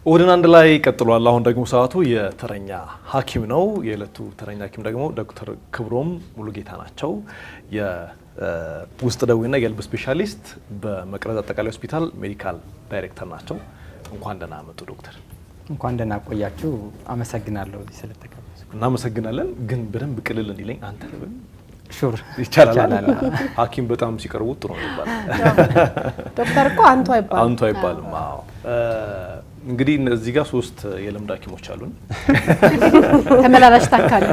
ወደን አንድ ላይ ቀጥሏል። አሁን ደግሞ ሰዓቱ የተረኛ ሐኪም ነው። የዕለቱ ተረኛ ሐኪም ደግሞ ዶክተር ክብሮም ሙሉጌታ ናቸው። የውስጥ ደዌና የልብ ስፔሻሊስት በመቅረዝ አጠቃላይ ሆስፒታል ሜዲካል ዳይሬክተር ናቸው። እንኳን ደህና መጡ ዶክተር። እንኳን ደህና ቆያችሁ። አመሰግናለሁ ስለተቀበላችሁ። እናመሰግናለን። ግን በደንብ ቅልል እንዲለኝ አንተ ለምን ሹር ይቻላል። ሐኪም በጣም ሲቀርቡ ጥሩ ነው ይባላል። ዶክተር እኮ አንቱ አይባልም። አዎ እንግዲህ እዚህ ጋር 3 የልምድ ሐኪሞች አሉን። ተመላላሽ ታካሚ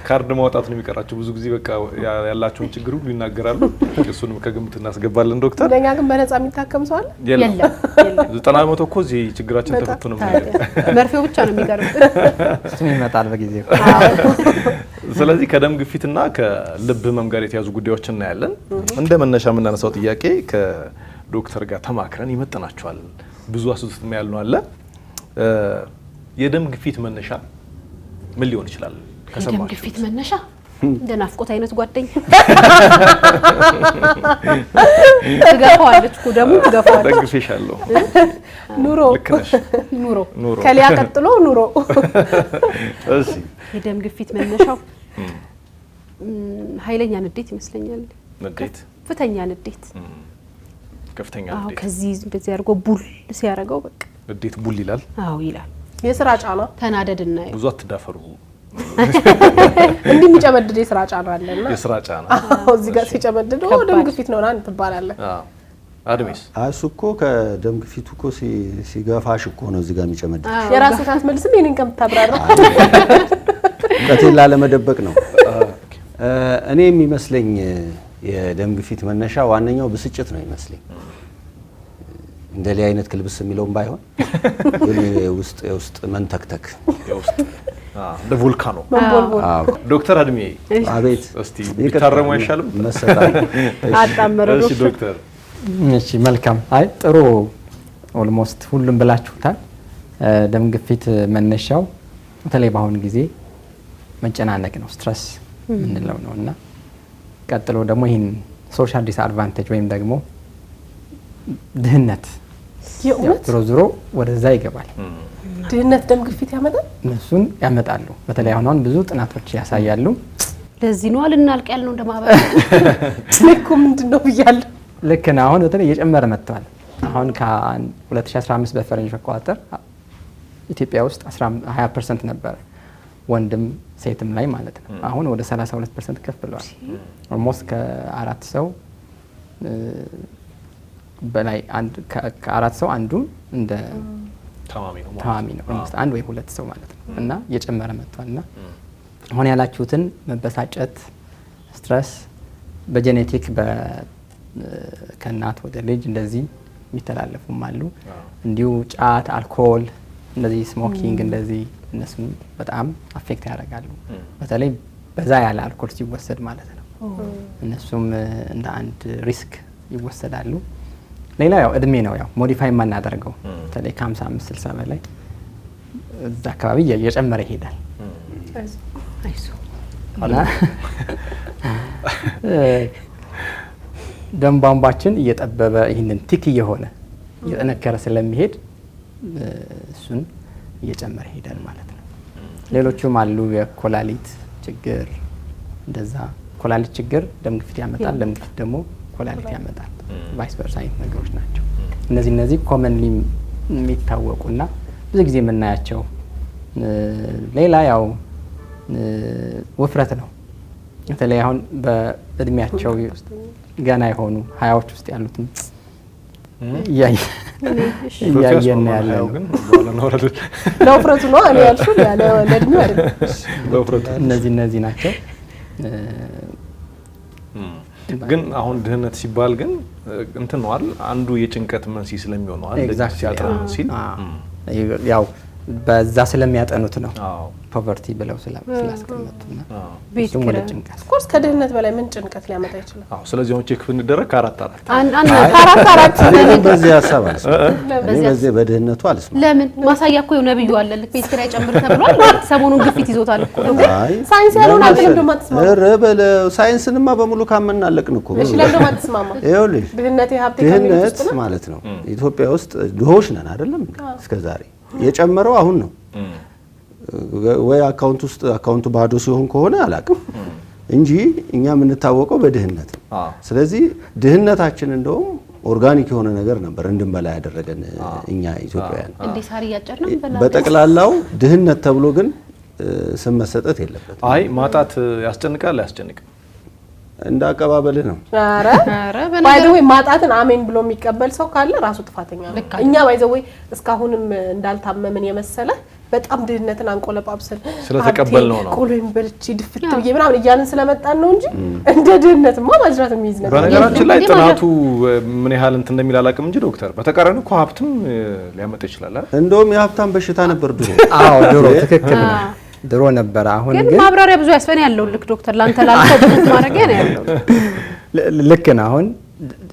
ካርድ ማውጣት ነው የሚቀራቸው። ብዙ ጊዜ በቃ ያላቸውን ችግር ሁሉ ይናገራሉ። እሱንም ከግምት እናስገባለን ዶክተር። ለኛ ግን በነፃ የሚታከም ሰው አለ? የለም። 90% እኮ እዚህ ችግራችን ተፈቶ ነው የሚሄደው። መርፌው ብቻ ነው የሚቀርብን። እሱ ይመጣል በጊዜው። ስለዚህ ከደም ግፊትና ከልብ ህመም ጋር የተያዙ ጉዳዮችን እናያለን። እንደ መነሻ የምናነሳው ጥያቄ ከዶክተር ጋር ተማክረን ይመጥናቸዋል። ብዙ አስውስት የሚያል ነው አለ። የደም ግፊት መነሻ ምን ሊሆን ይችላል? የደም ግፊት መነሻ እንደ ናፍቆት አይነት ጓደኛ ትገፋዋለች እኮ ደሙ ትገፋዋለች። ደግፌሻለሁ። ኑሮ ከሊያ ቀጥሎ ኑሮ። እሺ የደም ግፊት መነሻው ኃይለኛ ንዴት ይመስለኛል። ንዴት፣ ከፍተኛ ንዴት። ከፍተኛ አዎ፣ ንዴት። ከዚህ እንደዚህ አድርጎ ቡል ሲያደርገው በቃ ንዴት ቡል ይላል። አዎ ይላል። የስራ ጫና ተናደድና ብዙ አትዳፈሩ። እንዲህ የሚጨመድድ የስራ ጫና አለና የስራ ጫና እዚህ ጋር ሲጨመድድ ደም ግፊት ነው አንተ ትባላለህ። አዎ አድሜስ እሱ እኮ ከደም ግፊቱ እኮ ሲገፋሽ እኮ ነው እዚህ ጋር የሚጨመድድ። የራስህ አትመልስም የኔን ከምታብራራ ቀጥታ ላለመደበቅ ነው። እኔ የሚመስለኝ የደም ግፊት መነሻ ዋነኛው ብስጭት ነው ይመስለኝ። እንደዚህ አይነት ክልብስ የሚለውም ባይሆን ግን ውስጥ መንተክተክ የውስጥ እንደ ቮልካኖ መንቦልቦል። ዶክተር አድሜ አቤት። እስቲ ቢታረሙ አይሻልም? መሰጣት አጣመረ እሺ ዶክተር። እሺ መልካም። አይ ጥሩ ኦልሞስት ሁሉም ብላችሁታል። ደም ግፊት መነሻው በተለይ በአሁኑ ጊዜ መጨናነቅ ነው፣ ስትረስ ምንለው ነውና ቀጥሎ ደግሞ ይሄን ሶሻል ዲስአድቫንቴጅ ወይም ደግሞ ድህነት ዞሮ ወደዛ ይገባል። ድህነት ደም ግፊት ያመጣል። እነሱን ያመጣሉ። በተለይ አሁን ብዙ ጥናቶች ያሳያሉ። ለዚህ ነው አልናልቅ ያልነው እንደማባል ልኩ ምንድነው ብያለሁ። ልክ ነው። አሁን በተለይ እየጨመረ መጥቷል። አሁን ከ2015 በፈረንጅ አቆጣጠር ኢትዮጵያ ውስጥ 20% ነበር ወንድም ሴትም ላይ ማለት ነው። አሁን ወደ 32% ከፍ ብለዋል። ኦልሞስት ከ4 ሰው በላይ ከ4 ሰው አንዱ እንደ ታማሚ ነው። ኦልሞስት 1 ወይ 2 ሰው ማለት ነው። እና እየጨመረ መጥቷልና አሁን ያላችሁትን መበሳጨት፣ ስትረስ በጄኔቲክ ከእናት ወደ ልጅ እንደዚህ የሚተላለፉም አሉ። እንዲሁ ጫት፣ አልኮል፣ እንደዚህ ስሞኪንግ እንደዚህ እነሱም በጣም አፌክት ያደርጋሉ። በተለይ በዛ ያለ አልኮል ሲወሰድ ማለት ነው። እነሱም እንደ አንድ ሪስክ ይወሰዳሉ። ሌላ ያው እድሜ ነው። ያው ሞዲፋይ የማናደርገው በተለይ ከ55 60 በላይ እዛ አካባቢ እየጨመረ ይሄዳል። አይዞ እና ደም ቧንቧችን እየጠበበ ይህንን ቲክ እየሆነ እየጠነከረ ስለሚሄድ እሱን እየጨመረ ይሄዳል ማለት ነው። ሌሎቹም አሉ። የኮላሊት ችግር እንደዛ። ኮላሊት ችግር ደም ግፊት ያመጣል፣ ደም ግፊት ደግሞ ኮላሊት ያመጣል። ቫይስ ቨርሳ አይነት ነገሮች ናቸው። እነዚህ ኮመንሊ የሚታወቁና ብዙ ጊዜ የምናያቸው። ሌላ ያው ውፍረት ነው። በተለይ አሁን በእድሜያቸው ገና የሆኑ 20ዎች ውስጥ ያሉትን እያየን ያለው ግን ለውፍረቱ ነው እኔ ያልሽው ያለ ለእድሜው አይደለም። ለውፍረቱ እነዚህ ናቸው። ግን አሁን ድህነት ሲባል ግን እንትን ነው አይደል? አንዱ የጭንቀት መንስኤ ስለሚሆን ነው አይደል? ሲያጠኑ ሲል ያው በዛ ስለሚያጠኑት ነው ፖቨርቲ ብለው ስላስቀመጡና ቤቱም ወደ ጭንቀት ኮርስ ከድህነት በላይ ምን ጭንቀት ሊያመጣ ይችላል? አዎ። ስለዚህ አሁን ቼክ ብንደረግ ከ4 በዚህ ሀሳብ በዚህ በድህነቱ አልስማ። ለምን ማሳያ እኮ ነብዩ አለ ልክ ቤት ኪራይ ጨምር ተብሏል። ሰሞኑን ግፊት ይዞታል እኮ ሳይንስ ያለውን አገኘው እንደማትስማማ ረበለ ሳይንስንማ በሙሉ ካመናለቅን እኮ እሺ፣ ለምን እንደማትስማማ ይኸውልህ ድህነት የሀብት ድህነት ማለት ነው። ኢትዮጵያ ውስጥ ድሆች ነን አይደለም እስከዛሬ የጨመረው አሁን ነው ወይ አካውንቱ ባዶ ሲሆን ከሆነ አላውቅም እንጂ እኛ የምንታወቀው በድህነት ነው። ስለዚህ ድህነታችን እንደውም ኦርጋኒክ የሆነ ነገር ነበር እንድንበላ ያደረገን እኛ ኢትዮጵያውያን። እንዴ ሳር እያጨድን በጠቅላላው ድህነት ተብሎ ግን ስም መሰጠት የለበትም። አይ ማጣት ያስጨንቃል አያስጨንቅም? እንደ አቀባበልህ ነው። አረ ባይዘው ማጣትን አሜን ብሎ የሚቀበል ሰው ካለ ራሱ ጥፋተኛ ነው። እኛ ባይዘው እስካሁንም እንዳልታመምን የመሰለ በጣም ድህነትን አንቆለጳብሰን ስለተቀበል ነው ቆሎኝ በልቺ ድፍት ብዬ ምናምን እያልን ስለመጣን ነው እንጂ እንደ ድህነትማ ማጅራት የሚይዝ ነበር። በነገራችን ላይ ጥናቱ ምን ያህል እንትን እንደሚል አላውቅም እንጂ ዶክተር በተቃራኒ እኮ ሀብትም ሊያመጣ ይችላል። እንደውም የሀብታም በሽታ ነበር ድሮ። አዎ ድሮ ትክክል ነው። ድሮ ነበር። አሁን ግን ማብራሪያ ብዙ ያስፈን ያለው ልክ ዶክተር ላንተ ላልከው ብዙ ማድረጊያ ነው ያለው። ልክ ነው። አሁን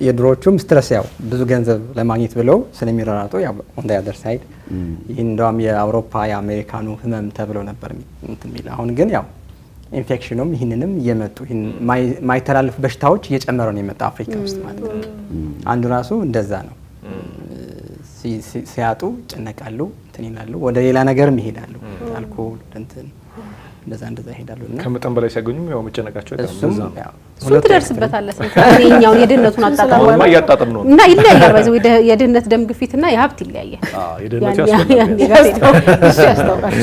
የድሮቹም ስትረስ ያው ብዙ ገንዘብ ለማግኘት ብለው ስለሚራራጡ ያው on the other side እንደውም የአውሮፓ የአሜሪካኑ ህመም ተብሎ ነበር እንትን የሚል። አሁን ግን ያው ኢንፌክሽኑም ይህንንም እየመጡ ማይተላለፉ በሽታዎች እየጨመሩ ነው የመጣ አፍሪካ ውስጥ ማለት ነው። አንዱ ራሱ እንደዛ ነው። ሲያጡ ጨነቃሉ እንትን ይላሉ፣ ወደ ሌላ ነገርም ይሄዳሉ። አልኮል እንትን እንደዛ ይሄዳሉ እና ከመጠን በላይ ሲያገኙም ያው መጨነቃቸው እሱም ያው እሱ ትደርስበታለህ። ስለኛው የድህነቱን አጣጣም እያጣጣም ነው እና ይለያያል። ባይዘው የድህነት ደም ግፊትና የሀብት ይለያያል። የድህነት ያስታውቃል።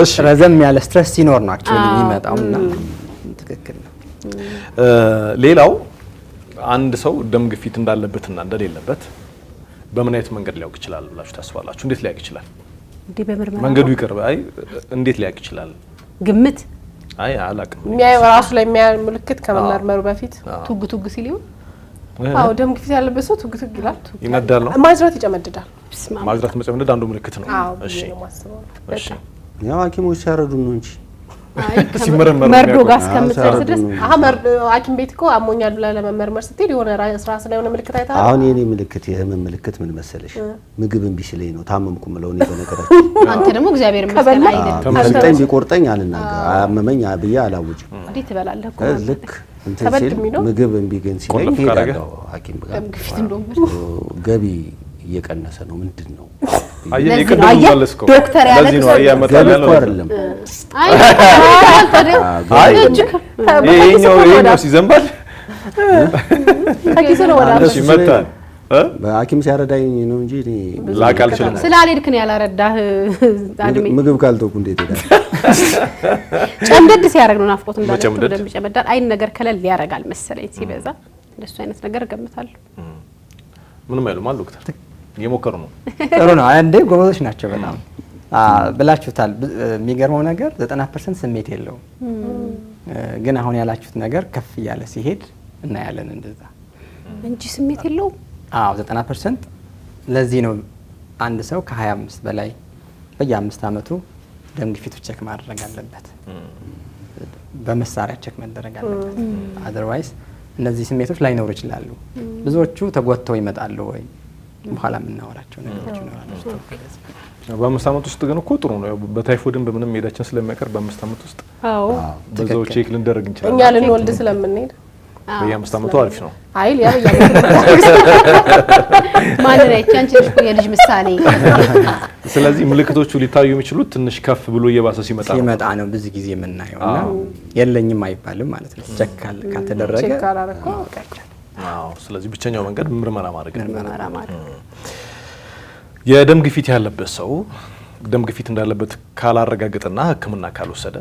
እሺ ረዘም ያለ ስትረስ ሲኖር ነው አክቹአሊ የሚመጣውና ትክክል ነው። ሌላው አንድ ሰው ደም ግፊት እንዳለበትና እንደሌለበት በምን አይነት መንገድ ሊያውቅ ይችላል ብላችሁ ታስባላችሁ? እንዴት ሊያውቅ ይችላል? እንዴ በምርመራ መንገዱ ይቀርብ። አይ እንዴት ሊያውቅ ይችላል? ግምት አይ አላውቅም። የሚያየው ራሱ ላይ የሚያየው ምልክት ከመመርመሩ በፊት ቱግ ሲል ይሁን አዎ ደም ግፊት ያለበት ሰው ቱግ ይላል። ይነዳል ነው ማጅራት ይጨመድዳል። ማጅራት መጨመደድ አንዱ ምልክት ነው። እሺ እሺ ያው ሐኪሞች ሲያረዱ ነው እንጂ ሲመረመሩ መርዶ ጋር እስከምትደርስ ድረስ ሐኪም ቤት እኮ አሞኛል ብለህ ለመመርመር ስትሄድ የሆነ ራስ ላይ የሆነ ምልክት አይተሃል? አሁን የኔ ምልክት የህመም ምልክት ምን መሰለሽ? ምግብ እምቢ ሲለኝ ነው ታመምኩ ምለው ነው በነገራችን። አንተ ደግሞ እግዚአብሔር ይመስገን አይደለም ተመልጠኝ ቢቆርጠኝ አልናገር አመመኝ ብዬ አላውጅም። እንዴት ትበላለህ እኮ ልክ እንትን ሲል ምግብ እምቢ ግን ሲለኝ ሄዳለሁ ሐኪም ጋር። ግፊት እንደውም ገቢ እየቀነሰ ነው ምንድነው? አየህ ይቀደም ማለስከው ዶክተር ያለ ለዚህ ነው ያመጣል ያለው አይደለም። አይ ይሄኛው ሲዘንባል ታኪስ ነው ወደ እሺ መጣል በሐኪም ሲያረዳኝ ነው እንጂ እኔ ላቃል ይችላል። ስላልሄድክ ነው ያላረዳህ። አድሜ ምግብ ካልተውኩ እንዴት ይላል? ጨምደድ ሲያደርግ ነው ናፍቆት እንዳለው እንደሚጨመዳል አይን ነገር ከለል ያደርጋል መሰለኝ ሲበዛ። እንደሱ አይነት ነገር ገምታለሁ። ምንም አይሉም አሉ ዶክተር እየሞከሩ ነው። ጥሩ ነው። አንዴ ጎበዞች ናቸው በጣም ብላችሁታል። የሚገርመው ነገር 90% ስሜት የለውም፣ ግን አሁን ያላችሁት ነገር ከፍ እያለ ሲሄድ እናያለን እንደዛ እንጂ ስሜት የለውም። አዎ 90%። ለዚህ ነው አንድ ሰው ከ25 በላይ በየ5 አመቱ ደም ግፊቱ ቼክ ማድረግ አለበት፣ በመሳሪያ ቼክ መደረግ አለበት። አዘርዋይስ እነዚህ ስሜቶች ላይኖሩ ይችላሉ። ብዙዎቹ ተጎተው ይመጣሉ ወይ በኋላ የምናወራቸው ነገሮች ይኖራሉ። በ5 አመት ውስጥ ግን እኮ ጥሩ ነው። በታይፎይድም በምንም ሄዳችን ስለሚያቀር በ5 አመት ውስጥ አዎ በዛው ቼክ ልንደረግ እንችላለን። እኛ ልንወልድ ስለምንሄድ በየ5 አመቱ አሪፍ ነው። አይል ያ ማለት ነው አንቺ የልጅ ምሳሌ። ስለዚህ ምልክቶቹ ሊታዩ የሚችሉት ትንሽ ከፍ ብሎ እየባሰ ሲመጣ ነው ብዙ ጊዜ የምናየውና የለኝም አይባልም ማለት ነው። ቼክ ካልተደረገ ቼክ ካላረኩ አዎ። ስለዚህ ብቸኛው መንገድ ምርመራ ማድረግ የደም ግፊት ያለበት ሰው ደም ግፊት እንዳለበት ካላረጋገጠና ሕክምና ካልወሰደ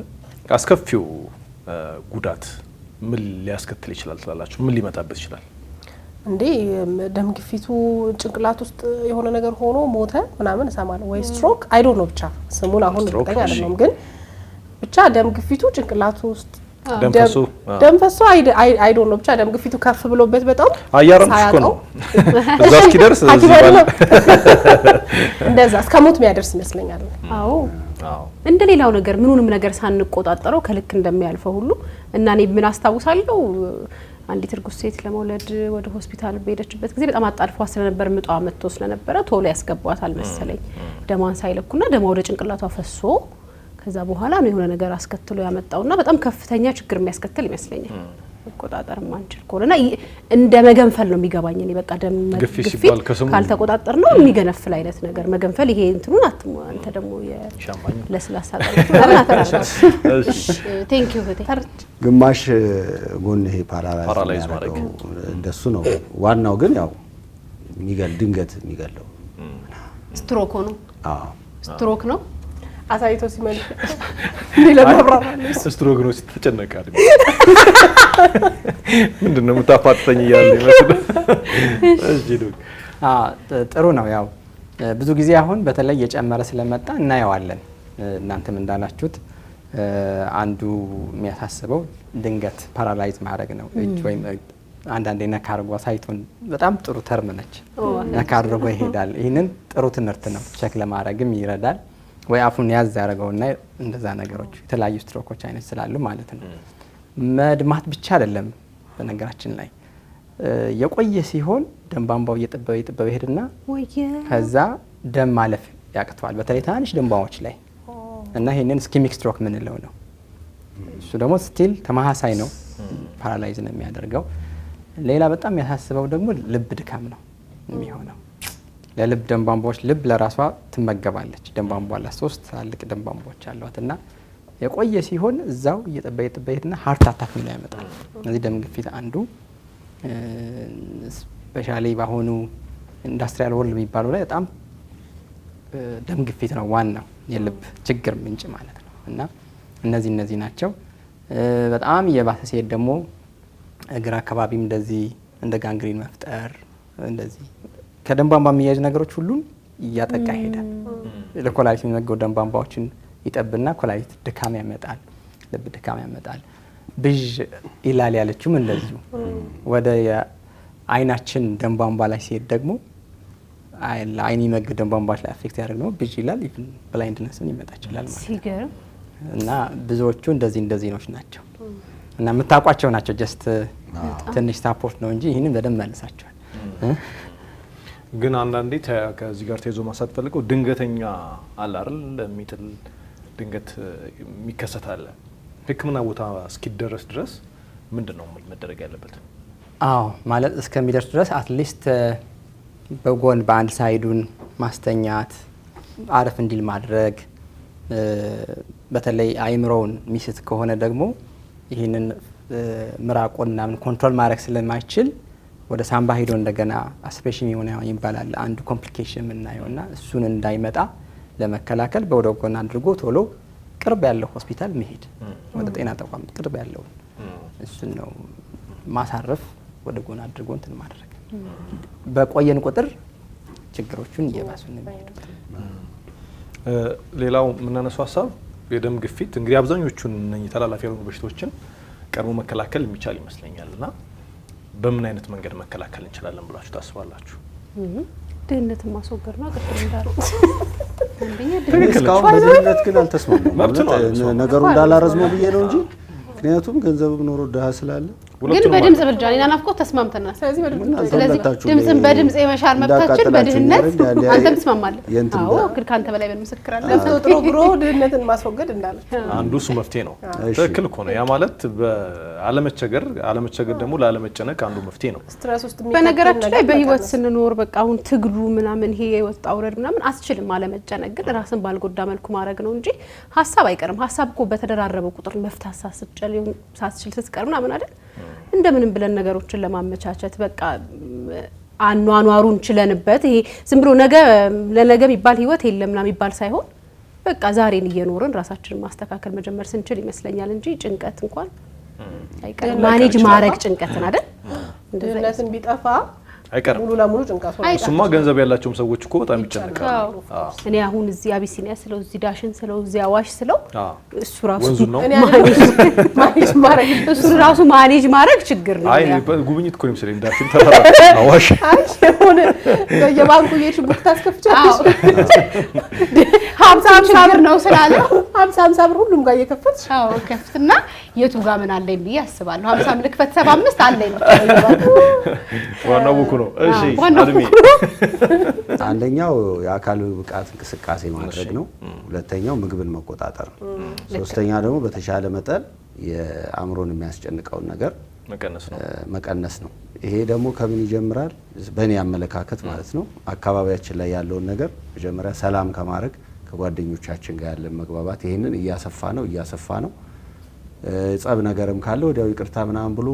አስከፊው ጉዳት ምን ሊያስከትል ይችላል ትላላችሁ? ምን ሊመጣበት ይችላል? እንዴ ደም ግፊቱ ጭንቅላት ውስጥ የሆነ ነገር ሆኖ ሞተ ምናምን እሰማለሁ፣ ወይ ስትሮክ አይ ዶንት ኖ ብቻ ስሙን አሁን እርግጠኛ አይደለም፣ ግን ብቻ ደም ግፊቱ ጭንቅላቱ ውስጥ ደም ፈሶ አይ ዶንት ኖ ብቻ ደም ግፊቱ ከፍ ብሎበት በጣም አያረምሽ እኮ ነው እዛ እስኪደርስ እዚህ ባል እንደዛ እስከ ሞት የሚያደርስ ይመስለኛል። አዎ እንደ ሌላው ነገር ምኑንም ነገር ሳንቆጣጠረው ከልክ እንደሚያልፈው ሁሉ እና እኔ ምን አስታውሳለሁ አንዲት እርጉዝ ሴት ለመውለድ ወደ ሆስፒታል በሄደችበት ጊዜ በጣም አጣድፏ ስለነበር ምጧ መጥቶ ስለነበረ ቶሎ ያስገቧታል መሰለኝ። ደሟን ሳይለኩና ደሟ ወደ ጭንቅላቷ ፈሶ ከዛ በኋላ ነው የሆነ ነገር አስከትሎ ያመጣውና በጣም ከፍተኛ ችግር የሚያስከትል ይመስለኛል። መቆጣጠር ማንችል ከሆነና እንደ መገንፈል ነው የሚገባኝ እኔ በቃ ደም ግፊት ካልተቆጣጠር ነው የሚገነፍል አይነት ነገር መገንፈል ይሄ እንትኑን አትሞ አንተ ደግሞ የሻማኝ ለስላሳ ጠርቶ እሺ ቴንክ ዩ ግማሽ ጎን ይሄ ፓራላይዝ ማድረግ እንደሱ ነው ዋናው ግን ያው ድንገት የሚገለው ስትሮክ ነው ስትሮክ ነው አሳይቶ ሲመልስ ለማብራራት ስትሮክ ነው ሲተጨነቃል ምንድነው የምታፋጥተኝ እያለ ይመስል እሺ ጥሩ ነው ያው ብዙ ጊዜ አሁን በተለይ የጨመረ ስለመጣ እናየዋለን እናንተም እንዳላችሁት አንዱ የሚያሳስበው ድንገት ፓራላይዝ ማድረግ ነው እጅ ወይም አንዳንዴ ነካ አድርጎ አሳይቶን በጣም ጥሩ ተርም ነች ነካ አድርጎ ይሄዳል ይሄንን ጥሩ ትምህርት ነው ቼክ ለማድረግም ይረዳል ወይ አፉን ያዝ ያደርገውና እንደዛ ነገሮች የተለያዩ ስትሮኮች አይነት ስላሉ ማለት ነው መድማት ብቻ አይደለም በነገራችን ላይ የቆየ ሲሆን ደም ቧንቧው እየጠበበ ይሄድና ከዛ ደም ማለፍ ያቅተዋል በተለይ ትናንሽ ደም ቧንቧዎች ላይ እና ይሄንን ስኪሚክ ስትሮክ ምንለው ነው እሱ ደግሞ ስቲል ተመሳሳይ ነው ፓራላይዝ ነው የሚያደርገው ሌላ በጣም ያሳስበው ደግሞ ልብ ድካም ነው የሚሆነው ለልብ ደም ቧንቧዎች ልብ ለራሷ ትመገባለች ደም ቧንቧ አላት 3 ትላልቅ ደም ቧንቧዎች አሏትና የቆየ ሲሆን እዛው እየጠበየና ሃርት አታክ ነው ያመጣል እዚህ ደም ግፊት አንዱ ስፔሻሊ ባሆኑ ኢንዱስትሪያል ወርልድ የሚባለው ላይ በጣም ደም ግፊት ነው ዋናው የልብ ችግር ምንጭ ማለት ነው እና እነዚህ ናቸው በጣም የባሰ ሲሄድ ደግሞ እግር አካባቢም እንደዚህ እንደ ጋንግሪን መፍጠር እንደዚህ ከደም ቧንቧ የሚያያዝ ነገሮች ሁሉ እያጠቃ ይሄዳል ለኮላሊት የሚመገቡ ደም ቧንቧዎችን ይጠብና ኮላሊት ድካም ያመጣል ልብ ድካም ያመጣል ብዥ ይላል ያለችውም እንደዚሁ ወደ አይናችን ደም ቧንቧ ላይ ሲሄድ ደግሞ አይን የሚመገብ ደም ቧንቧዎች ላይ አፌክት ያደርግ ነው ብዥ ይላል ኢቭን ብላይንድነስን ይመጣ ይችላል ማለት ነው እና ብዙዎቹ እንደዚህ ናቸው እና የምታውቋቸው ናቸው ጀስት ትንሽ ሳፖርት ነው እንጂ ይሄንን በደንብ መልሳቸዋል ግን አንዳንዴ ከዚህ ጋር ተይዞ ማሳት ፈልገው ድንገተኛ አለ አይደል ለሚጥል ድንገት የሚከሰታል ህክምና ቦታ እስኪደረስ ድረስ ምንድነው መደረግ ያለበት አዎ ማለት እስከሚደርስ ድረስ አትሊስት በጎን በአንድ ሳይዱን ማስተኛት አረፍ እንዲል ማድረግ በተለይ አይምሮውን ሚስት ከሆነ ደግሞ ይሄንን ምራቆና ምን ኮንትሮል ማድረግ ስለማይችል ወደ ሳምባ ሄዶ እንደገና አስፔሽን የሆነ ይባላል አንዱ ኮምፕሊኬሽን ምናየውና እሱን እንዳይመጣ ለመከላከል በወደ ጎን አድርጎ ቶሎ ቅርብ ያለው ሆስፒታል መሄድ ወደ ጤና ተቋም ቅርብ ያለው እሱን ነው ማሳረፍ ወደ ጎን አድርጎ እንትን ማድረግ በቆየን ቁጥር ችግሮቹን እየባሱ ነው የሚሄዱት ሌላው ምናነሳው ሐሳብ የደም ግፊት እንግዲህ አብዛኞቹን እነኚህ ተላላፊ ያልሆኑ በሽታዎችን ቀድሞ መከላከል የሚቻል ይመስለኛልና በምን አይነት መንገድ መከላከል እንችላለን ብላችሁ ታስባላችሁ ድህነትን ማስወገድ ነው ቅድም እንዳለው አንደኛ ድህነት ግን አልተስማማም ነገሩ እንዳላረዝመው ብዬ ነው እንጂ ምክንያቱም ገንዘብ ኖሮ ደሃ ስላለ ግን በድምጽ ብልጫ እኔና ናፍቆት ተስማምተናል ስለዚህ ድምጽን በድምጽ የመሻር መብታችን በድህነት አንተም ትስማማለህ አዎ ግን ካንተ በላይ በምስክር አለ ጥሩ ግሮ ድህነትን ማስወገድ እንዳለ አንዱ እሱ መፍትሄ ነው ትክክል እኮ ነው ያ ማለት በአለመቸገር ደግሞ ላለመጨነቅ አንዱ መፍትሄ ነው ስትረስ ውስጥ በነገራችን ላይ በህይወት ስንኖር በቃ አሁን ትግሉ ምናምን ይሄ የወጣ አውረድ ምናምን አስችልም አለመጨነቅ ግን ራስን ባልጎዳ መልኩ ማድረግ ነው እንጂ ሐሳብ አይቀርም ሐሳብ እኮ በተደራረበ ቁጥር መፍታት ሳስችል ስትቀር ምናምን አይደል እንደምንም ብለን ነገሮችን ለማመቻቸት በቃ አኗኗሩን ችለንበት ይሄ ዝም ብሎ ነገ ለነገ የሚባል ህይወት የለምና የሚባል ሳይሆን በቃ ዛሬን እየኖርን ራሳችንን ማስተካከል መጀመር ስንችል ይመስለኛል እንጂ ጭንቀት እንኳን አይቀርም ማኔጅ ማድረግ ጭንቀትን አይደል ድህነትን ቢጠፋ አይቀርም ሙሉ ለሙሉ ጭንቀቱ እሱማ ገንዘብ ያላቸው ሰዎች እኮ በጣም ይጨነቃሉ እኔ አሁን እዚህ አቢሲኒያ ስለው እዚህ ዳሽን ስለው እዚህ አዋሽ ስለው እሱ ራሱ ማኔጅ ማድረግ ችግር ነው አይ ጉብኝት እኮ ይመስለኝ ዳሽን ተራራ አዋሽ ሆነ የባንኩ የሽቡክ ታስከፍቻለሽ 50 ብር ነው ስላለ 50 ብር ሁሉም ጋር እየከፈትሽ አዎ ከፍትና የቱ ጋር ምን አለኝ ብዬ አስባለሁ 50 ልክፈት 75 አለኝ ዋናው ነው እሺ አድሚ አንደኛው የአካል ብቃት እንቅስቃሴ ማድረግ ነው ሁለተኛው ምግብን መቆጣጠር ነው ሶስተኛ ደግሞ በተሻለ መጠን የአእምሮን የሚያስጨንቀው ነገር መቀነስ ነው። ይሄ ደግሞ ከምን ይጀምራል? በእኔ አመለካከት ማለት ነው አካባቢያችን ላይ ያለውን ነገር መጀመሪያ ሰላም ከማድረግ ከጓደኞቻችን ጋር ያለን መግባባት ይሄንን እያሰፋ ነው ጸብ ነገርም ካለ ወዲያው ይቅርታ ምናምን ብሎ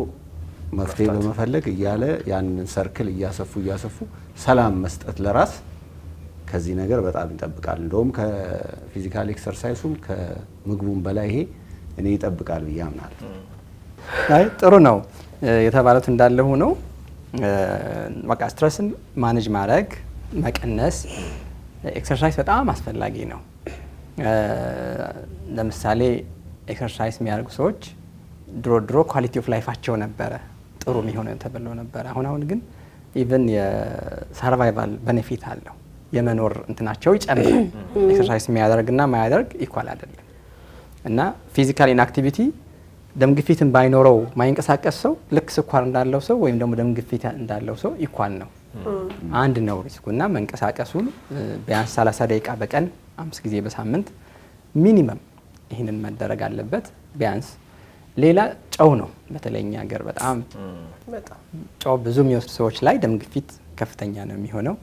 መፍትሄ በመፈለግ እያለ ያንን ሰርክል እያሰፉ ሰላም መስጠት ለራስ ከዚህ ነገር በጣም ይጠብቃል። እንደውም ከፊዚካል ኤክሰርሳይሱም ከምግቡም በላይ ይሄ እኔ ይጠብቃል ብዬ አምናለሁ። አይ ጥሩ ነው የተባሉት እንዳለ ሆኖ በቃ ስትረስን ማኔጅ ማድረግ መቀነስ ኤክሰርሳይዝ በጣም አስፈላጊ ነው። ለምሳሌ ኤክሰርሳይዝ የሚያደርጉ ሰዎች ድሮ ኳሊቲ ኦፍ ላይፋቸው ነበረ ጥሩ የሚሆነው ተብለው ነበረ። አሁን ግን ኢቭን የሰርቫይቫል ቤኔፊት አለው የመኖር እንትናቸው ይጨምራል። ኤክሰርሳይዝ የሚያደርግና ማያደርግ ኢኳል አይደለም እና ፊዚካል ኢንአክቲቪቲ ደም ግፊትን ባይኖረው ማይንቀሳቀስ ሰው ልክ ስኳር እንዳለው ሰው ወይም ደግሞ ደም ግፊት እንዳለው ሰው ኢኳል ነው አንድ ነው ሪስኩና መንቀሳቀሱን ቢያንስ 30 ደቂቃ በቀን 5 ጊዜ በሳምንት ሚኒመም ይህንን መደረግ አለበት። ቢያንስ ሌላ ጨው ነው በተለይኛ ሀገር በጣም ጨው ብዙ የሚወስዱ ሰዎች ላይ ደም ግፊት ከፍተኛ ነው የሚሆነው።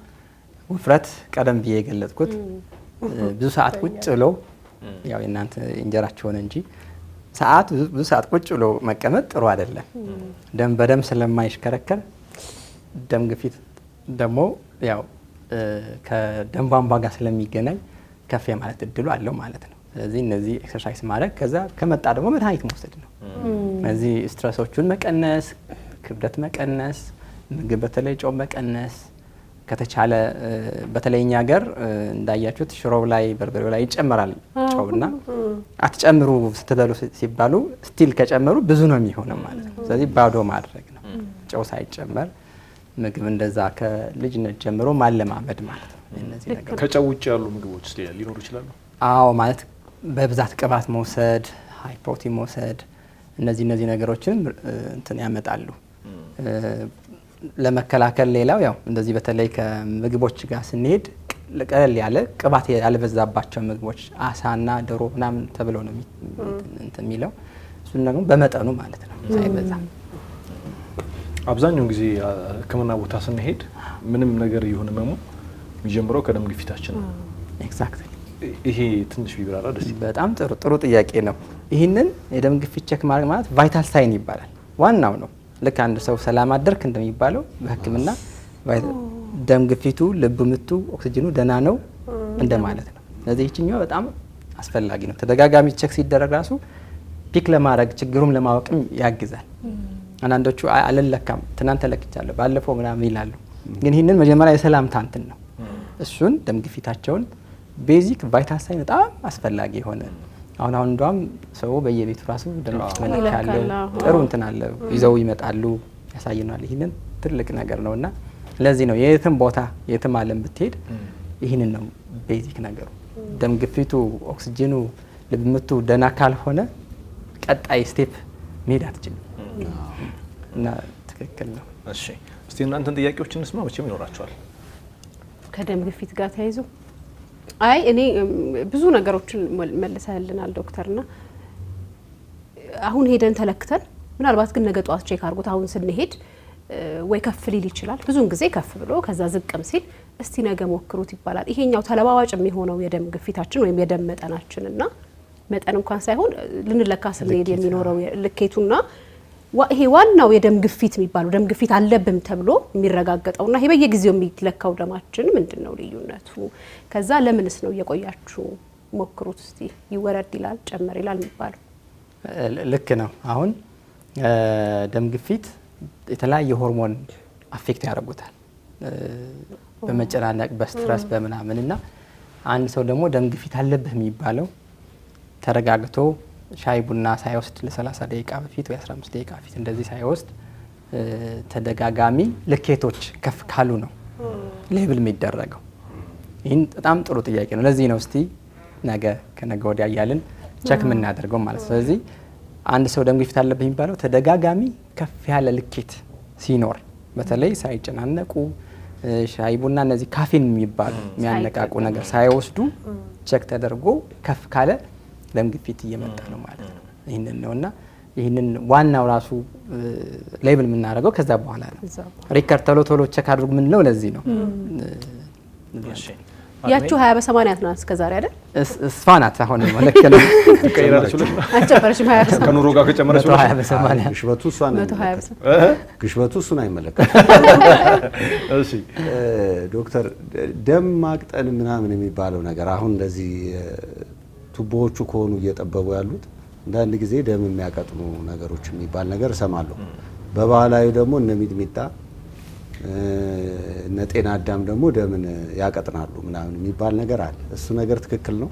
ውፍረት ቀደም ብዬ የገለጽኩት ብዙ ሰዓት ቁጭ ብሎ ያው የእናንተ እንጀራቸውን እንጂ ብዙ ሰዓት ቁጭ ብሎ መቀመጥ ጥሩ አይደለም። ደም በደም ስለማይሽከረከር ደም ግፊት ደግሞ ያው ከደም ቧንቧ ጋር ስለሚገናኝ ከፍ የማለት እድሉ አለው ማለት ነው። ስለዚህ እነዚህ ኤክሰርሳይዝ ማድረግ ከዛ ከመጣ ደግሞ መድኃኒት መውሰድ ነው። እነዚህ ስትረሶቹን መቀነስ፣ ክብደት መቀነስ፣ ምግብ በተለይ ጨው መቀነስ ከተቻለ በተለይኛ ሀገር እንዳያችሁት ሽሮው ላይ በርበሬው ላይ ይጨመራል ጨውና አትጨምሩ ስትበሉ ሲባሉ ስቲል ከጨመሩ ብዙ ነው የሚሆነው ማለት ነው። ስለዚህ ባዶ ማድረግ ነው ጨው ሳይጨመር ምግብ እንደዛ ከልጅነት ጀምሮ ማለማመድ ማለት ነው። እነዚህ ነገሮች ከጨው ውጭ ያሉ ምግቦች ሊኖሩ ይችላሉ። አዎ ማለት በብዛት ቅባት መውሰድ፣ ሃይ ፕሮቲን መውሰድ እነዚህ ነገሮችን እንትን ያመጣሉ። ለመከላከል ሌላው ያው እንደዚህ በተለይ ከምግቦች ጋር ስንሄድ ቀለል ያለ ቅባት ያልበዛባቸው ምግቦች አሳና ዶሮ ምናምን ተብሎ ነው እንትን የሚለው እሱን ደግሞ በመጠኑ ማለት ነው ሳይበዛ። አብዛኛውን ጊዜ ሕክምና ቦታ ስንሄድ ምንም ነገር ይሁን ህመሙ የሚጀምረው ከደም ግፊታችን ነው። ኤግዛክትሊ። ይሄ ትንሽ ቢብራራ ደስ ይላል። በጣም ጥሩ ጥያቄ ነው። ይህንን የደም ግፊት ቼክ ማድረግ ማለት ቫይታል ሳይን ይባላል። ዋናው ነው። ልክ አንድ ሰው ሰላም አደርክ እንደሚባለው በህክምና ደም ግፊቱ፣ ልብ ምቱ፣ ኦክሲጅኑ ደህና ነው እንደማለት ነው። ስለዚህ ይችኛው በጣም አስፈላጊ ነው። ተደጋጋሚ ቼክ ሲደረግ ራሱ ፒክ ለማድረግ ችግሩም ለማወቅም ያግዛል። አንዳንዶቹ አልለካም ትናንት ተለክቻለሁ ባለፈው ምናምን ይላሉ። ግን ይህንን መጀመሪያ የሰላምታ እንትን ነው። እሱን ደም ግፊታቸውን ቤዚክ ቫይታል ሳይን በጣም አስፈላጊ የሆነ አሁን እንደውም ሰው በየቤቱ ራሱ ደም ግፊት መለኪያ አለው ጥሩ እንትን አለ ይዘው ይመጣሉ ያሳየናል። ይህንን ትልቅ ነገር ነውና ለዚህ ነው የትም ቦታ የትም ዓለም ብትሄድ ይህንን ነው ቤዚክ ነገሩ። ደም ግፊቱ፣ ኦክሲጅኑ፣ ልብ ምቱ ደህና ካልሆነ ቀጣይ ስቴፕ መሄድ አትችልም እና ትክክል ነው። እሺ እስቲ እናንተን ጥያቄዎችን እንስማ። መቼም ይኖራቸዋል ከደም ግፊት ጋር ተያይዞ አይ እኔ ብዙ ነገሮችን መልሰህልናል ዶክተርና አሁን ሄደን ተለክተን ምናልባት ግን ነገ ጧት ቼክ አድርጎት አሁን ስንሄድ ወይ ከፍ ሊል ይችላል። ብዙውን ጊዜ ከፍ ብሎ ከዛ ዝቅም ሲል እስቲ ነገ ሞክሩት ይባላል። ይሄኛው ተለዋዋጭ የሚሆነው የደም ግፊታችን ወይም የደም መጠናችንና መጠን እንኳን ሳይሆን ልንለካ ስንሄድ የሚኖረው ልኬቱና ይሄ ዋናው የደም ግፊት የሚባለው ደም ግፊት አለብም ተብሎ የሚረጋገጠውና ይሄ በየጊዜው የሚለካው ደማችን ምንድነው ልዩነቱ? ከዛ ለምንስ ነው እየቆያችሁ ሞክሩት እስቲ ይወረድ ይላል ጨመር ይላል የሚባለው? ልክ ነው። አሁን ደም ግፊት የተለያየ ሆርሞን አፌክት ያደርጉታል በመጨናነቅ በስትረስ በምናምንና አንድ ሰው ደግሞ ደም ግፊት አለብህ የሚባለው ተረጋግቶ ሻይ ቡና ሳይወስድ ለ30 ደቂቃ በፊት ወይ 15 ደቂቃ በፊት እንደዚህ ሳይወስድ ተደጋጋሚ ልኬቶች ከፍ ካሉ ነው ሌብል የሚደረገው። ይህን በጣም ጥሩ ጥያቄ ነው። ለዚህ ነው እስቲ ነገ ከነገ ወዲያ እያልን ቸክ የምናደርገው ማለት። ስለዚህ አንድ ሰው ደም ግፊት አለበት የሚባለው ተደጋጋሚ ከፍ ያለ ልኬት ሲኖር በተለይ ሳይጨናነቁ ሻይ ቡና እነዚህ ካፌን የሚባሉ የሚያነቃቁ ነገር ሳይወስዱ ቸክ ተደርጎ ከፍ ካለ ደም ግፊት እየመጣ ነው ማለት ነው። ይህንን ነውና ይህንን ዋናው ራሱ ሌብል የምናደርገው ከዛ በኋላ ነው። ሪከርድ ቶሎ ቸክ አድርጉ የምንለው ለዚህ ነው። ያችሁ 20/80 ናት እስከዛሬ አይደል? እሷ ናት አሁን ማለት ነው። አጨበረሽም 20/80 ከኑሮ ጋር ከጨመረች 20/80 ግሽበቱ እሱን አይመለከትም። እሺ ዶክተር ደም ማቅጠን ምናምን የሚባለው ነገር አሁን እንደዚህ ቱቦዎቹ ከሆኑ እየጠበቡ ያሉት አንዳንድ ጊዜ ደም የሚያቀጥኑ ነገሮች የሚባል ነገር እሰማለሁ። በባህላዊ ደግሞ እነ ሚጥሚጣ እነ ጤና አዳም ደግሞ ደምን ያቀጥናሉ ምናምን የሚባል ነገር አለ። እሱ ነገር ትክክል ነው?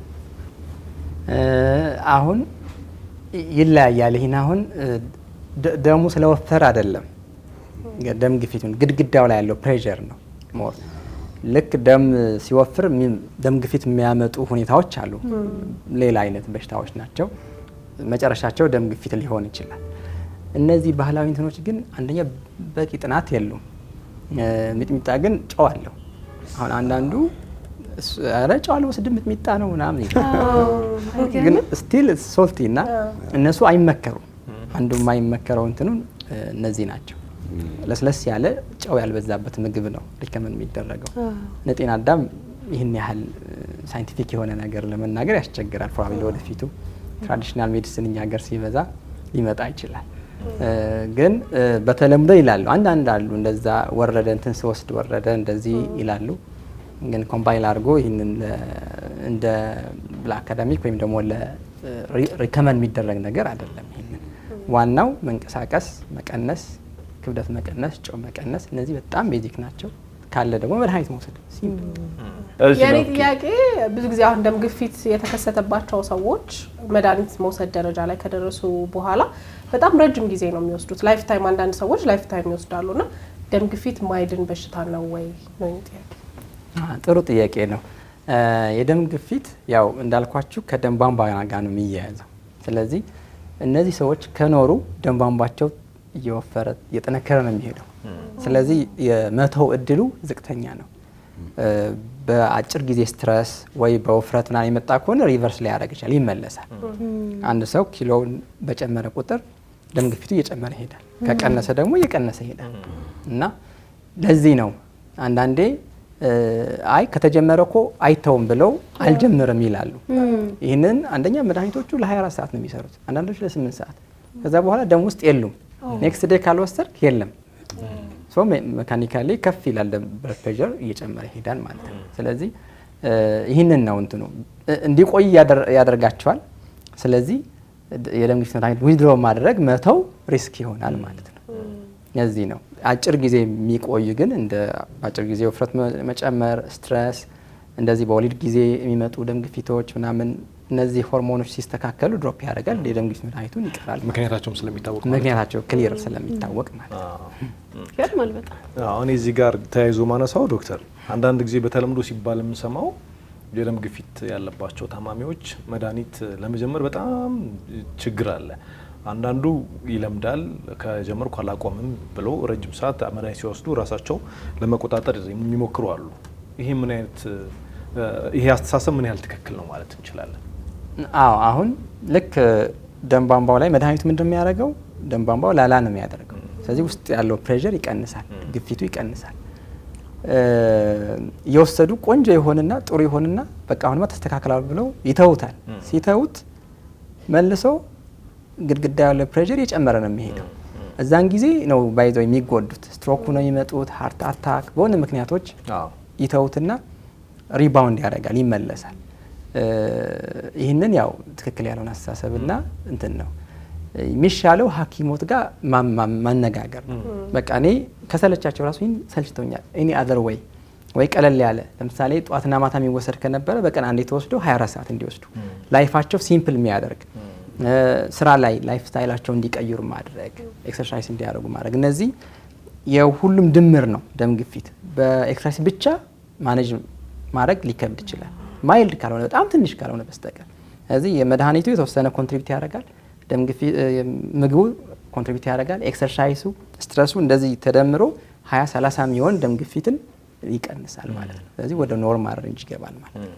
አሁን ይለያያል። ይሄን አሁን ደሙ ስለወፈረ አይደለም፣ ደም ግፊቱን ግድግዳው ላይ ያለው ፕሬሸር ነው ሞር። ልክ ደም ሲወፍር ደም ግፊት የሚያመጡ ሁኔታዎች አሉ። ሌላ አይነት በሽታዎች ናቸው። መጨረሻቸው ደም ግፊት ሊሆን ይችላል። እነዚህ ባህላዊ እንትኖች ግን አንደኛ በቂ ጥናት የሉም። ሚጥሚጣ ግን ጨው አለው። አሁን አንዳንዱ አረ ጨው አልወስድም ሚጥሚጣ ነው ምናምን ይላል። ግን ስቲል ሶልቲ እና እነሱ አይመከሩም። አንዱ የማይመከረው እንትኑን እነዚህ ናቸው። ለስለስ ያለ ጨው ያልበዛበት ምግብ ነው ሪከመንድ የሚደረገው። ለጤና አዳም ይህን ያህል ሳይንቲፊክ የሆነ ነገር ለመናገር ያስቸግራል። ፕሮባብሊ ወደፊቱ ትራዲሽናል ሜዲሲን እኛ ሀገር ሲበዛ ሊመጣ ይችላል። ግን በተለምዶ ይላሉ አንዳንድ አሉ እንደዛ ወረደ እንትን ሲወስድ ወረደ እንደዚህ ይላሉ። ግን ኮምባይል አድርጎ ይህንን እንደ ለአካዳሚክ ወይም ደግሞ ለሪከመንድ የሚደረግ ነገር አይደለም። ይህንን ዋናው መንቀሳቀስ፣ መቀነስ፣ ክብደት መቀነስ፣ ጨው መቀነስ እነዚህ በጣም ቤዚክ ናቸው። ካለ ደግሞ መድኃኒት መውሰድ ሲምፕል። የኔ ጥያቄ ብዙ ጊዜ አሁን ደም ግፊት የተከሰተባቸው ሰዎች መድኃኒት መውሰድ ደረጃ ላይ ከደረሱ በኋላ በጣም ረጅም ጊዜ ነው የሚወስዱት። ላይፍ ታይም አንዳንድ ሰዎች ላይፍ ታይም ይወስዳሉና ደም ግፊት ማይድን በሽታ ነው ወይ ነው ጥያቄ? ጥሩ ጥያቄ ነው። የደም ግፊት ያው እንዳልኳችሁ ከደም ቧንቧ ጋር ነው የሚያያዘው። ስለዚህ እነዚህ ሰዎች ከኖሩ ደም ቧንቧቸው እየወፈረ እየጠነከረ ነው የሚሄደው። ስለዚህ የመተው እድሉ ዝቅተኛ ነው። በአጭር ጊዜ ስትረስ ወይ በውፍረት ምናምን የመጣ ከሆነ ሪቨርስ ላይ ያደርግ ይችላል፣ ይመለሳል። አንድ ሰው ኪሎውን በጨመረ ቁጥር ደም ግፊቱ እየጨመረ ይሄዳል፣ ከቀነሰ ደግሞ እየቀነሰ ይሄዳል። እና ለዚህ ነው አንዳንዴ አይ ከተጀመረ እኮ አይተውም ብለው አልጀምርም ይላሉ። ይህንን አንደኛ መድኃኒቶቹ ለ24 ሰዓት ነው የሚሰሩት፣ አንዳንዶቹ ለ8 ሰዓት። ከዛ በኋላ ደም ውስጥ የሉም። ኔክስት ዴይ ካልወሰድክ የለም። ሶ ሜካኒካሊ ከፍ ይላል ደም ፕሬሸር እየጨመረ ይሄዳል ማለት ነው። ስለዚህ ይህንን ነው እንትኑ እንዲቆይ ያደርጋቸዋል። ስለዚህ የደም ግፊት መድኃኒት ዊዝድሮ ማድረግ መተው ሪስክ ይሆናል ማለት ነው። ለዚህ ነው አጭር ጊዜ የሚቆይ ግን እንደ አጭር ጊዜ ውፍረት መጨመር፣ ስትረስ፣ እንደዚህ በወሊድ ጊዜ የሚመጡ ደም ግፊቶች ምናምን እነዚህ ሆርሞኖች ሲስተካከሉ ድሮፕ ያደርጋል። የደም ግፊት መድኃኒቱን ይቀራል። ምክንያታቸውም ስለሚታወቅ ምክንያታቸው ክሊር ስለሚታወቅ ማለት ነው። ይገርማል በጣም። አሁን እዚህ ጋር ተያይዞ ማነሳው ዶክተር አንዳንድ ጊዜ በተለምዶ ሲባል የምንሰማው የደም ግፊት ያለባቸው ታማሚዎች መድኃኒት ለመጀመር በጣም ችግር አለ። አንዳንዱ ይለምዳል፣ ከጀመርኩ አላቆምም ብሎ ረጅም ሰዓት መድኃኒት ሲወስዱ ራሳቸው ለመቆጣጠር የሚሞክሩ አሉ። ይሄ ምን አይነት ይሄ አስተሳሰብ ምን ያህል ትክክል ነው ማለት እንችላለን? አዎ አሁን ልክ ደም ቧንቧው ላይ መድኃኒቱ ምንድን ነው የሚያደርገው? ደም ቧንቧው ላላ ነው የሚያደርገው። ስለዚህ ውስጥ ያለው ፕሬሸር ይቀንሳል፣ ግፊቱ ይቀንሳል። እየወሰዱ ቆንጆ ይሆንና ጥሩ ይሆንና በቃ አሁንማ ተስተካክላል ብለው ይተውታል። ሲተውት መልሶ ግድግዳ ያለው ፕሬሸር እየጨመረ ነው የሚሄደው። እዛን ጊዜ ነው ባይዘው የሚጎዱት። ስትሮክ ነው የሚመጡት፣ ሃርት አታክ በሆነ ምክንያቶች ይተውትና ሪባውንድ ያደርጋል፣ ይመለሳል። ይህንን ያው ትክክል ያለውን አስተሳሰብና እንትን ነው የሚሻለው ሐኪሞት ጋር ማነጋገር ነው። በቃ እኔ ከሰለቻቸው ራሱ ይህን ሰልችቶኛል እኔ አዘር ወይ ቀለል ያለ ለምሳሌ ጧትና ማታ የሚወሰድ ከነበረ በቀን አንዴ ተወስዶ 24 ሰዓት እንዲወስዱ ላይፋቸው ሲምፕል የሚያደርግ ስራ ላይ ላይፍ ስታይላቸው እንዲቀይሩ ማድረግ፣ ኤክሰርሳይዝ እንዲያደርጉ ማድረግ። እነዚህ የሁሉም ድምር ነው። ደም ግፊት በኤክሰርሳይዝ ብቻ ማኔጅ ማድረግ ሊከብድ ይችላል፣ ማይልድ ካልሆነ በጣም ትንሽ ካልሆነ በስተቀር። ስለዚህ የመድኃኒቱ የተወሰነ ኮንትሪቢዩት ያደርጋል፣ ደም ግፊት ምግቡ ኮንትሪቢዩት ያደርጋል፣ ኤክሰርሳይሱ፣ ስትረሱ እንደዚህ ተደምሮ 20-30 የሚሆን ደም ግፊትን ይቀንሳል ማለት ነው። ስለዚህ ወደ ኖርማል ሬንጅ ይገባል ማለት ነው።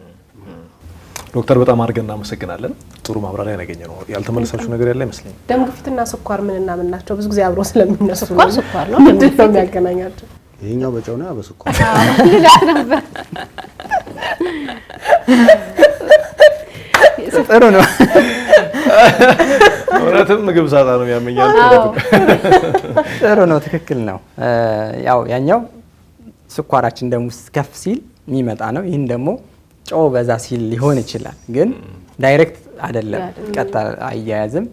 ዶክተር በጣም አድርገን እናመሰግናለን። ጥሩ ማብራሪያ ያገኘ ነው። ያልተመለሳችሁ ነገር ያለ አይመስለኝም። ደም ግፊትና ስኳር ምንና ምን ናቸው? ብዙ ጊዜ አብረው ስለሚነሱ ስኳር ነው ምንድን ነው የሚያገናኛቸው? ይሄኛው በጨው ነው በስኳር ልላት ነበር። ጥሩ ነው። እውነትም ምግብ ሳጣ ነው ያመኛል። ጥሩ ነው። ትክክል ነው። ያው ያኛው ስኳራችን ደም ውስጥ ከፍ ሲል የሚመጣ ነው። ይህን ደግሞ ጨው በዛ ሲል ሊሆን ይችላል፣ ግን ዳይሬክት አይደለም፣ ቀጥታ አያያዝም።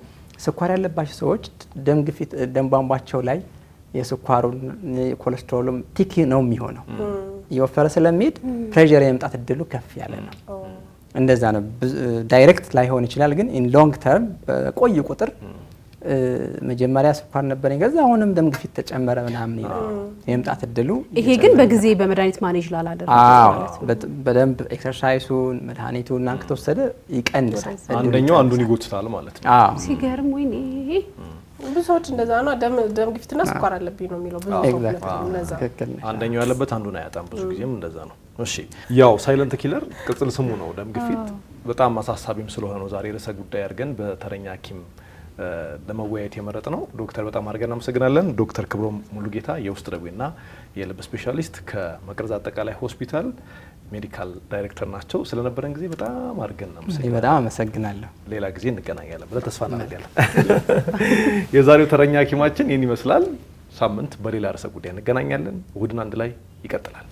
ስኳር ያለባቸው ሰዎች ደም ግፊት ደም ቧንቧቸው ላይ የስኳሩን ኮሌስትሮልም ቲክ ነው የሚሆነው። እየወፈረ ስለሚሄድ ፕሬዠር የመምጣት እድሉ ከፍ ያለ ነው። እንደዛ ነው። ዳይሬክት ላይሆን ይችላል፣ ግን ኢን ሎንግ ተርም በቆይ ቁጥር መጀመሪያ ስኳር ነበረኝ ከዛ አሁንም ደም ግፊት ተጨመረ ምናምን ይላል የመምጣት እድሉ። ይሄ ግን በጊዜ በመድኃኒት ማኔጅ ላላደረገ በደንብ ኤክሰርሳይሱን መድኃኒቱን ከተወሰደ ይቀንሳል። አንደኛው አንዱን ይጎትታል ማለት ነው። ሲገርም ወይኔ ብዙ ሰዎች እንደዛ ነው። ደም ግፊትና ስኳር አለብኝ ነው የሚለው ብዙ ሰው እንደዛ። አንደኛው ያለበት አንዱን አያጣም። ብዙ ጊዜም እንደዛ ነው። እሺ ያው ሳይለንት ኪለር ቅጽል ስሙ ነው ደም ግፊት። በጣም አሳሳቢም ስለሆነ ነው ዛሬ ርዕሰ ጉዳይ አድርገን በተረኛ ሐኪም ለመወያየት የመረጥ ነው። ዶክተር በጣም አድርገን እናመሰግናለን። ዶክተር ክብሮም ሙሉጌታ የውስጥ ደዌና የልብ ስፔሻሊስት ከመቅረዝ አጠቃላይ ሆስፒታል ሜዲካል ዳይሬክተር ናቸው። ስለነበረን ጊዜ በጣም አድርገን እናመሰግናለን። በጣም አመሰግናለሁ። ሌላ ጊዜ እንገናኛለን ብለን ተስፋ እናደርጋለን። የዛሬው ተረኛ ሐኪማችን ይህን ይመስላል። ሳምንት በሌላ ርዕሰ ጉዳይ እንገናኛለን። እሁድን አንድ ላይ ይቀጥላል።